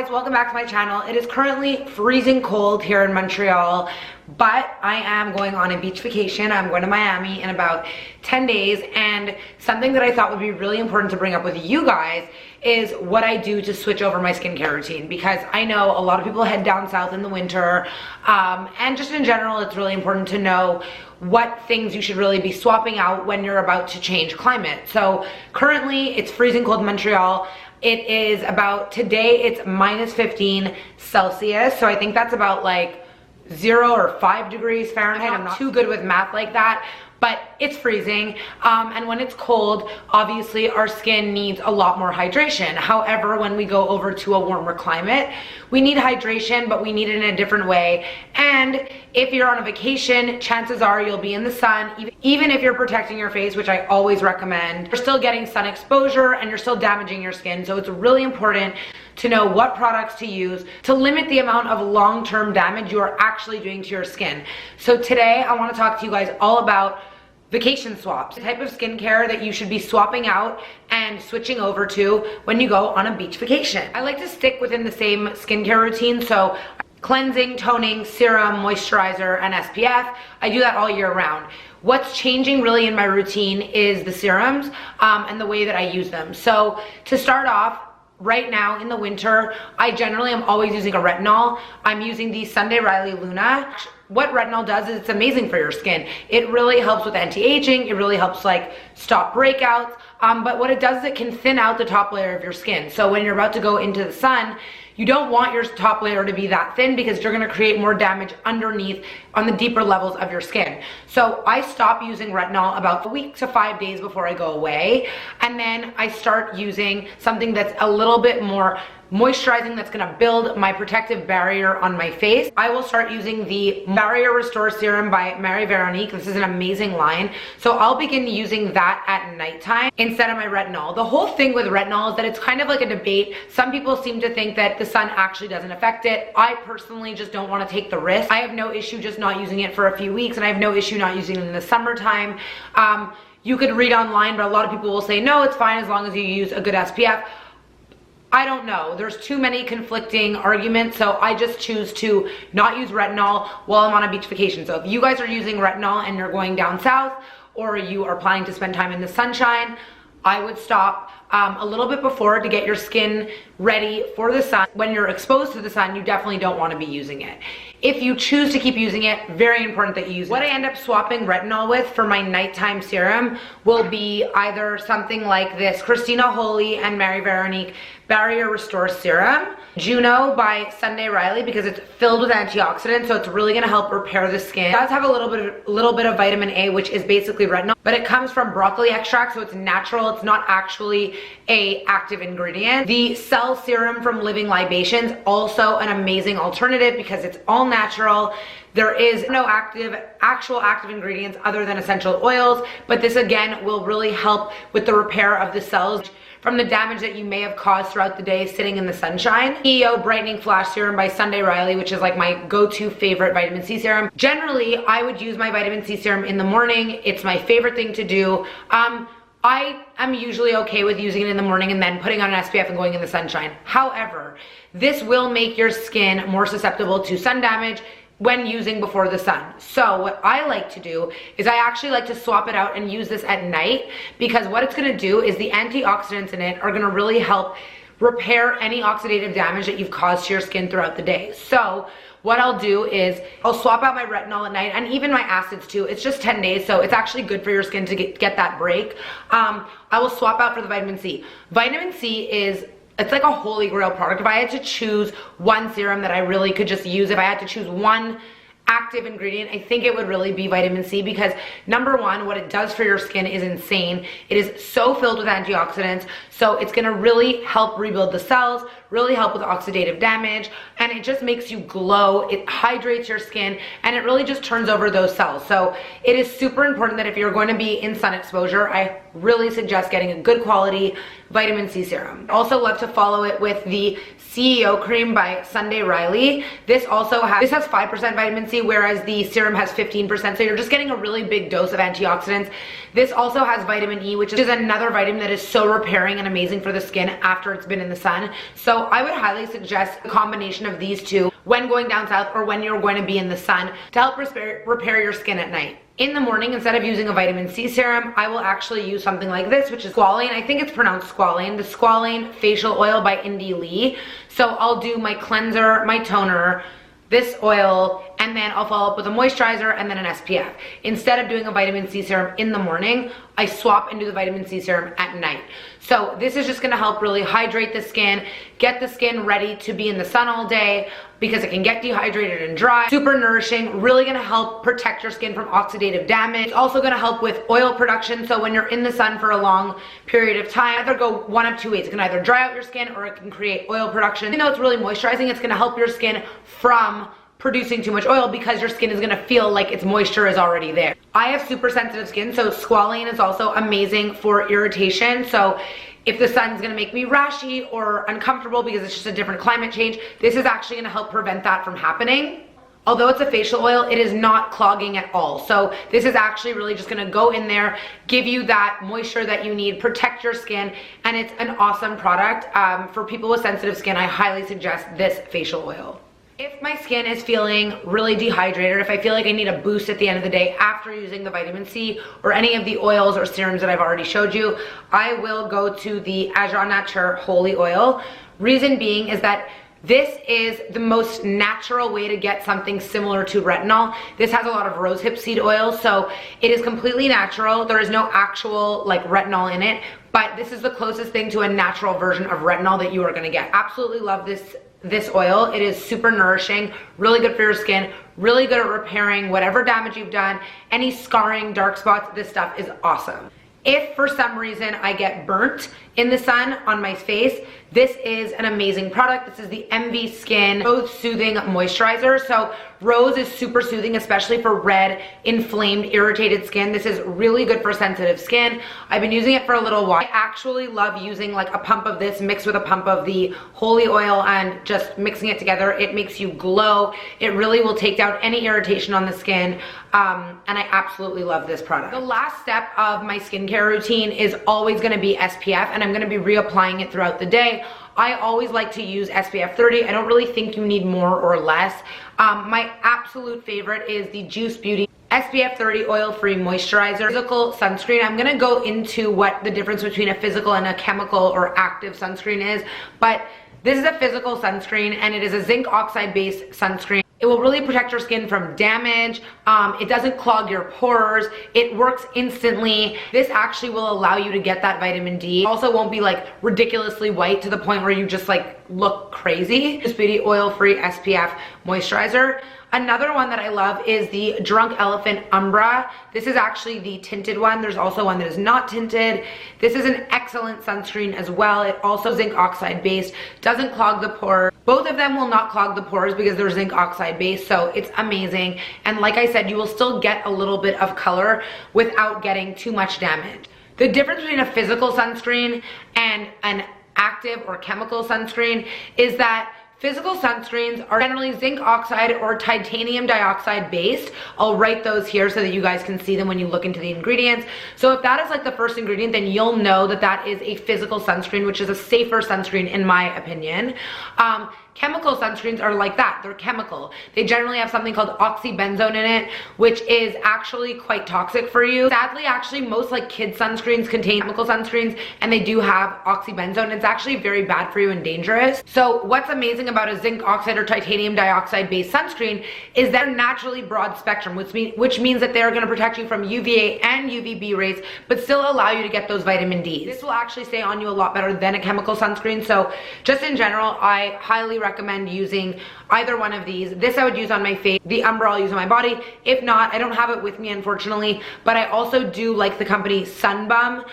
guys, welcome back to my channel. It is currently freezing cold here in Montreal, but I am going on a beach vacation. I'm going to Miami in about 10 days, and something that I thought would be really important to bring up with you guys is what I do to switch over my skincare routine, because I know a lot of people head down south in the winter, and just in general it's really important to know what things you should really be swapping out when you're about to change climate. So currently it's freezing cold in Montreal. It is about, today it's minus 15 Celsius, so I think that's about like 0 or 5 degrees Fahrenheit. I'm not too good with math like that, but it's freezing, and when it's cold, obviously our skin needs a lot more hydration. However, when we go over to a warmer climate, we need hydration, but we need it in a different way. And if you're on a vacation, chances are you'll be in the sun. Even if you're protecting your face, which I always recommend, you're still getting sun exposure and you're still damaging your skin. So it's really important to know what products to use to limit the amount of long-term damage you are actually doing to your skin. So today I want to talk to you guys all about vacation swaps, the type of skincare that you should be swapping out and switching over to when you go on a beach vacation. I like to stick within the same skincare routine, so cleansing, toning, serum, moisturizer, and SPF. I do that all year round. What's changing really in my routine is the serums and the way that I use them. So to start off, right now in the winter, I generally am always using a retinol. I'm using the Sunday Riley Luna. What retinol does is it's amazing for your skin. It really helps with anti-aging. It really helps like stop breakouts. But what it does is it can thin out the top layer of your skin. So when you're about to go into the sun, you don't want your top layer to be that thin, because you're gonna create more damage underneath on the deeper levels of your skin. So I stop using retinol about a week to 5 days before I go away. And then I start using something that's a little bit more moisturizing, that's gonna build my protective barrier on my face. I will start using the Barrier Restore Serum by Mary Veronique. This is an amazing line. So I'll begin using that at nighttime instead of my retinol. The whole thing with retinol is that it's kind of like a debate. Some people seem to think that the sun actually doesn't affect it. I personally just don't want to take the risk. I have no issue just not using it for a few weeks, and I have no issue not using it in the summertime. You could read online, but a lot of people will say, no, it's fine as long as you use a good SPF. I don't know. There's too many conflicting arguments, so I just choose to not use retinol while I'm on a beach vacation. So if you guys are using retinol and you're going down south, or you are planning to spend time in the sunshine, I would stop a little bit before to get your skin ready for the sun. When you're exposed to the sun, you definitely don't want to be using it. If you choose to keep using it, very important that you use it. What I end up swapping retinol with for my nighttime serum will be either something like this Christina Holy and Mary Veronique Barrier Restore Serum, Juno by Sunday Riley, because it's filled with antioxidants, so it's really gonna help repair the skin. It does have a little bit of vitamin A, which is basically retinol, but it comes from broccoli extract, so it's natural. It's not actually a active ingredient. The Cell Serum from Living Libations, also an amazing alternative because it's all natural. There is no actual active ingredients other than essential oils, but this again will really help with the repair of the cells from the damage that you may have caused throughout the day sitting in the sunshine. EO Brightening Flash Serum by Sunday Riley, which is like my go-to favorite vitamin C serum. Generally, I would use my vitamin C serum in the morning. It's my favorite thing to do. I am usually okay with using it in the morning and then putting on an SPF and going in the sunshine. However, this will make your skin more susceptible to sun damage when using before the sun. So what I like to do is I actually like to swap it out and use this at night, because what it's gonna do is the antioxidants in it are gonna really help repair any oxidative damage that you've caused to your skin throughout the day. So what I'll do is I'll swap out my retinol at night, and even my acids too. It's just 10 days, so it's actually good for your skin to get that break. I will swap out for the vitamin C. Vitamin C it's like a holy grail product. If I had to choose one serum that I really could just use, if I had to choose one active ingredient, I think it would really be vitamin C, because number one, what it does for your skin is insane. It is so filled with antioxidants, so it's gonna really help rebuild the cells, really help with oxidative damage, and it just makes you glow. It hydrates your skin, and it really just turns over those cells. So it is super important that if you're going to be in sun exposure, I really suggest getting a good quality vitamin C serum. Also love to follow it with the CEO cream by Sunday Riley. This has 5% vitamin C, whereas the serum has 15%, so you're just getting a really big dose of antioxidants. This also has vitamin E, which is another vitamin that is so repairing and amazing for the skin after it's been in the sun. So So I would highly suggest a combination of these two when going down south or when you're going to be in the sun to help repair your skin at night. In the morning, instead of using a vitamin C serum, I will actually use something like this, which is squalane. I think it's pronounced squalane. The Squalane Facial Oil by Indy Lee. So I'll do my cleanser, my toner, this oil, and then I'll follow up with a moisturizer and then an SPF. Instead of doing a vitamin C serum in the morning, I swap and do the vitamin C serum at night. So this is just gonna help really hydrate the skin, get the skin ready to be in the sun all day because it can get dehydrated and dry. Super nourishing, really gonna help protect your skin from oxidative damage. It's also gonna help with oil production, so when you're in the sun for a long period of time, either go one of two ways. It can either dry out your skin or it can create oil production. Even though it's really moisturizing, it's gonna help your skin from producing too much oil because your skin is gonna feel like its moisture is already there. I have super sensitive skin, so squalane is also amazing for irritation. So if the sun's gonna make me rashy or uncomfortable because it's just a different climate change, this is actually gonna help prevent that from happening. Although it's a facial oil, it is not clogging at all. So this is actually really just gonna go in there, give you that moisture that you need, protect your skin, and it's an awesome product. For people with sensitive skin, I highly suggest this facial oil. If my skin is feeling really dehydrated, if I feel like I need a boost at the end of the day after using the vitamin C or any of the oils or serums that I've already showed you, I will go to the Agent Nature Holy Oil. Reason being is that this is the most natural way to get something similar to retinol. This has a lot of rosehip seed oil, so it is completely natural. There is no actual like retinol in it, but this is the closest thing to a natural version of retinol that you are gonna get. Absolutely love this oil. It is super nourishing, really good for your skin, really good at repairing whatever damage you've done, any scarring, dark spots. This stuff is awesome. If for some reason I get burnt in the sun on my face, this is an amazing product. This is the MV Skin Rose Soothing Moisturizer. So rose is super soothing, especially for red, inflamed, irritated skin. This is really good for sensitive skin. I've been using it for a little while. I actually love using like a pump of this mixed with a pump of the holy oil and just mixing it together. It makes you glow. It really will take down any irritation on the skin. And I absolutely love this product. The last step of my skincare routine is always gonna be SPF, and I'm gonna be reapplying it throughout the day. I always like to use SPF 30. I don't really think you need more or less. My absolute favorite is the Juice Beauty SPF 30 Oil-Free Moisturizer Physical Sunscreen. I'm gonna go into what the difference between a physical and a chemical or active sunscreen is, but this is a physical sunscreen and it is a zinc oxide based sunscreen. It will really protect your skin from damage. It doesn't clog your pores. It works instantly. This actually will allow you to get that vitamin D. Also won't be like ridiculously white to the point where you just like look crazy. This Beauty Oil-Free SPF Moisturizer. Another one that I love is the Drunk Elephant Umbra. This is actually the tinted one. There's also one that is not tinted. This is an excellent sunscreen as well. It also zinc oxide based, doesn't clog the pores. Both of them will not clog the pores because they're zinc oxide based, so it's amazing. And like I said, you will still get a little bit of color without getting too much damage. The difference between a physical sunscreen and an active or chemical sunscreen is that physical sunscreens are generally zinc oxide or titanium dioxide based. I'll write those here so that you guys can see them when you look into the ingredients. So if that is like the first ingredient, then you'll know that that is a physical sunscreen, which is a safer sunscreen in my opinion. Chemical sunscreens are like that. They're chemical. They generally have something called oxybenzone in it, which is actually quite toxic for you. Sadly, actually, most like kid sunscreens contain chemical sunscreens, and they do have oxybenzone. It's actually very bad for you and dangerous. So what's amazing about a zinc oxide or titanium dioxide based sunscreen is they're naturally broad spectrum, which means that they're gonna protect you from UVA and UVB rays, but still allow you to get those vitamin Ds. This will actually stay on you a lot better than a chemical sunscreen. So just in general, I highly recommend using either one of these. This I would use on my face. The Umbra I'll use on my body. If not, I don't have it with me unfortunately, but I also do like the company Sunbum.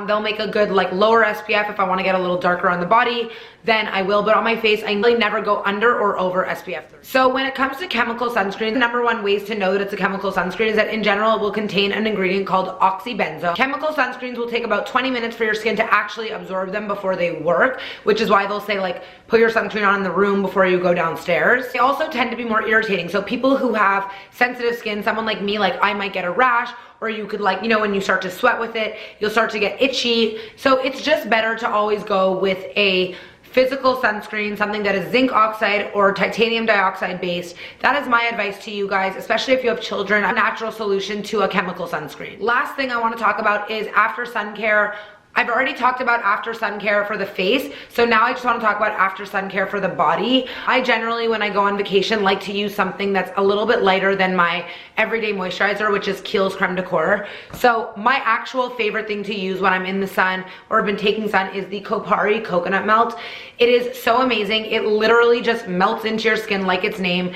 They'll make a good like lower SPF if I want to get a little darker on the body, then I will, but on my face I really never go under or over SPF 30. So when it comes to chemical sunscreen, the number one ways to know that it's a chemical sunscreen is that in general it will contain an ingredient called oxybenzone. Chemical sunscreens will take about 20 minutes for your skin to actually absorb them before they work, which is why they'll say like put your sunscreen on in the room before you go downstairs. They also tend to be more irritating. So people who have sensitive skin, someone like me, like I might get a rash, or you could like, you know, when you start to sweat with it, you'll start to get itchy. So it's just better to always go with a physical sunscreen, something that is zinc oxide or titanium dioxide based. That is my advice to you guys, especially if you have children, a natural solution to a chemical sunscreen. Last thing I want to talk about is after sun care. I've already talked about after sun care for the face, so now I just want to talk about after sun care for the body. I generally, when I go on vacation, like to use something that's a little bit lighter than my everyday moisturizer, which is Kiehl's Creme de Corps. So my actual favorite thing to use when I'm in the sun or have been taking sun is the Kopari Coconut Melt. It is so amazing. It literally just melts into your skin like its name.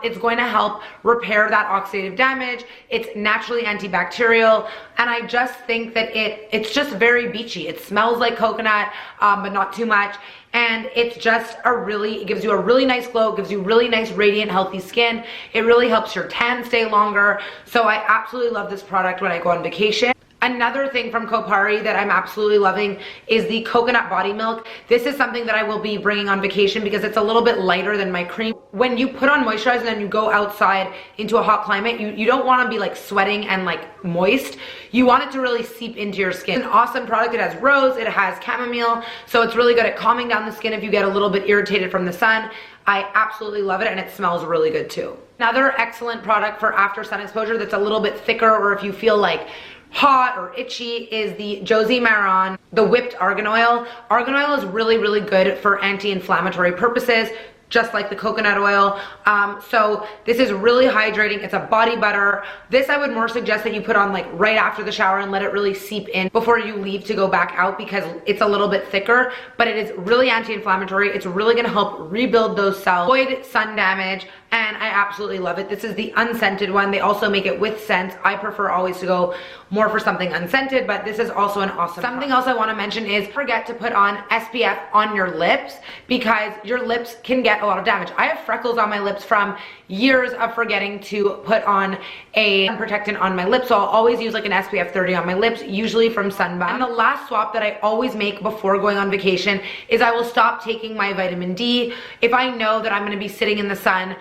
It's going to help repair that oxidative damage. It's naturally antibacterial, and I just think that it's just very beachy. It smells like coconut, but not too much. And it's just it gives you a really nice glow, it gives you really nice, radiant, healthy skin. It really helps your tan stay longer. So I absolutely love this product when I go on vacation. Another thing from Kopari that I'm absolutely loving is the coconut body milk. This is something that I will be bringing on vacation because it's a little bit lighter than my cream. When you put on moisturizer and then you go outside into a hot climate, you don't want to be like sweating and like moist. You want it to really seep into your skin. It's an awesome product. It has rose, it has chamomile, so it's really good at calming down the skin if you get a little bit irritated from the sun. I absolutely love it, and it smells really good too. Another excellent product for after sun exposure that's a little bit thicker, or if you feel like hot or itchy, is the Josie Maran, the whipped argan oil. Argan oil is really, really good for anti-inflammatory purposes, just like the coconut oil. So this is really hydrating. It's a body butter. This I would more suggest that you put on like right after the shower and let it really seep in before you leave to go back out, because it's a little bit thicker, but it is really anti-inflammatory. It's really gonna help rebuild those cells, avoid sun damage, and I absolutely love it. This is the unscented one. They also make it with scents. I prefer always to go more for something unscented, but this is also an awesome Something else I want to mention is forget to put on SPF on your lips, because your lips can get a lot of damage. I have freckles on my lips from years of forgetting to put on a protectant on my lips, so I'll always use like an SPF 30 on my lips, usually from Sunbath. And the last swap that I always make before going on vacation is I will stop taking my vitamin D. If I know that I'm going to be sitting in the sun,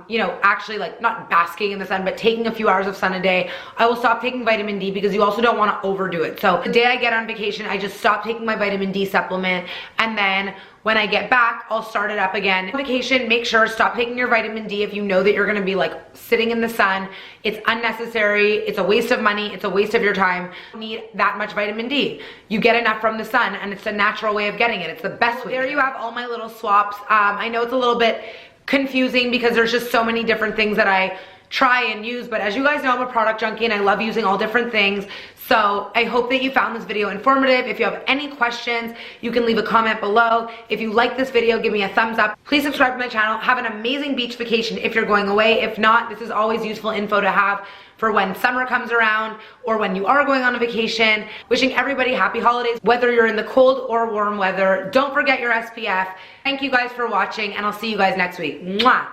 you know, actually like not basking in the sun, but taking a few hours of sun a day, I will stop taking vitamin D, because you also don't want to overdo it. So the day I get on vacation, I just stop taking my vitamin D supplement, and then when I get back, I'll start it up again. On vacation, make sure stop taking your vitamin D if you know that you're gonna be like sitting in the sun. It's unnecessary, it's a waste of money, it's a waste of your time. You don't need that much vitamin D. You get enough from the sun, and it's a natural way of getting it. It's the best way. There you have all my little swaps. I know it's a little bit confusing because there's just so many different things that I try and use, but as you guys know, I'm a product junkie and I love using all different things. So I hope that you found this video informative. If you have any questions, you can leave a comment below. If you like this video, give me a thumbs up. Please subscribe to my channel. Have an amazing beach vacation if you're going away. If not, this is always useful info to have for when summer comes around or when you are going on a vacation. Wishing everybody happy holidays, whether you're in the cold or warm weather. Don't forget your SPF. Thank you guys for watching, and I'll see you guys next week. Mwah!